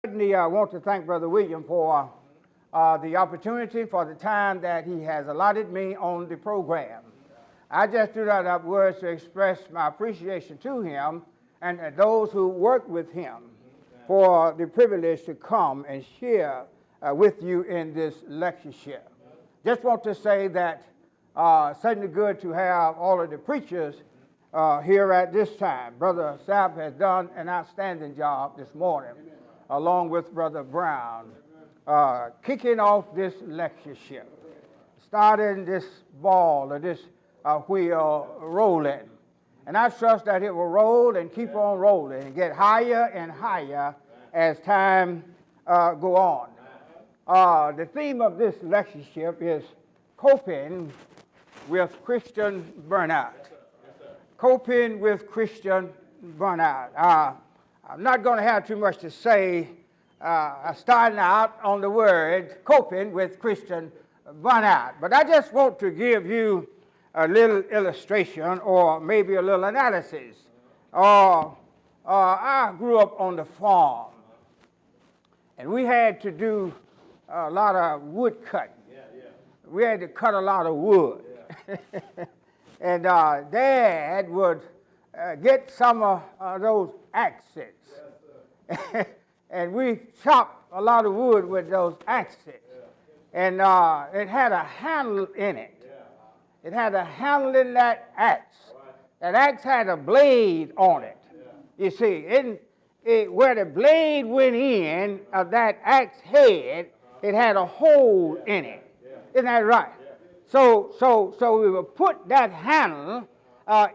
Certainly, I want to thank Brother William for the opportunity, for the time that he has allotted me on the program. I just do not have words to express my appreciation to him and those who work with him for the privilege to come and share with you in this lectureship. Just want to say that certainly good to have all of the preachers here at this time. Brother Sapp has done an outstanding job this morning, along with Brother Brown, kicking off this lectureship, starting this ball or this wheel rolling. And I trust that it will roll and keep on rolling and get higher and higher as time go on. The theme of this lectureship is coping with Christian burnout. Coping with Christian burnout. I'm not going to have too much to say starting out on the word coping with Christian burnout. But I just want to give you a little illustration or maybe a little analysis. I grew up on the farm, and we had to do a lot of wood cutting. We had to cut a lot of wood. And Dad would get some of those axes. And we chopped a lot of wood with those axes. And it had a handle in it. It had a handle in that axe. That axe had a blade on it. You see, where the blade went in of that axe head, it had a hole in it. Isn't that right? So we would put that handle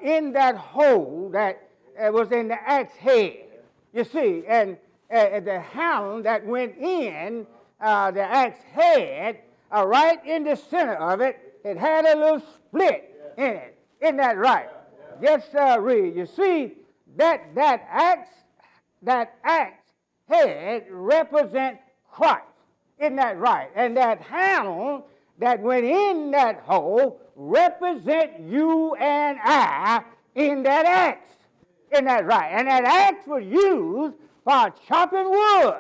in that hole that was in the axe head. You see, and the handle that went in the axe head, right in the center of it, it had a little split in it. Isn't that right? Yes, sir. You see, that axe head represents Christ. Isn't that right? And that handle that went in that hole represent you and I in that axe. Isn't that right? And that axe was used for chopping wood.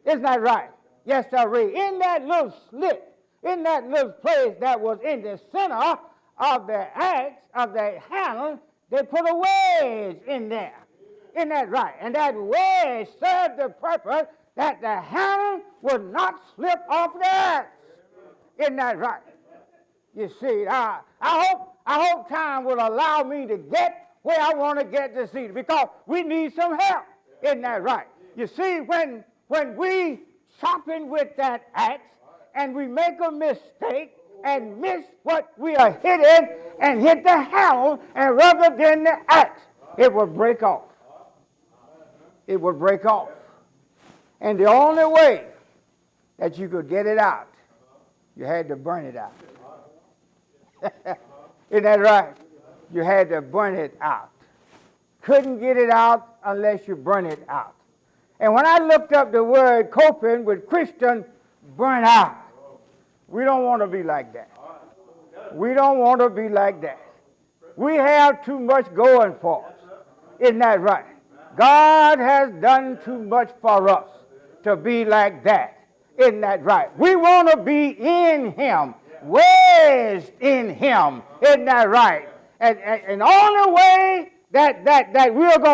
Isn't that right? Yes, sir. In that little slit, in that little place that was in the center of the axe, of the handle, they put a wedge in there. Isn't that right? And that wedge served the purpose that the handle would not slip off the axe. Isn't that right? You see, I hope time will allow me to get where I want to get this evening, because we need some help. Isn't that right? You see, when we chopping with that axe and we make a mistake and miss what we are hitting and hit the handle, and rather than the axe, it will break off. It would break off. And the only way that you could get it out, you had to burn it out. Isn't that right? You had to burn it out. Couldn't get it out unless you burn it out. And when I looked up the word coping with Christian burnout, we don't want to be like that. We don't want to be like that. We have too much going for us. Isn't that right? God has done too much for us to be like that. Isn't that right? We want to be in Him, wedged in Him. Isn't that right? And the only way that we're going to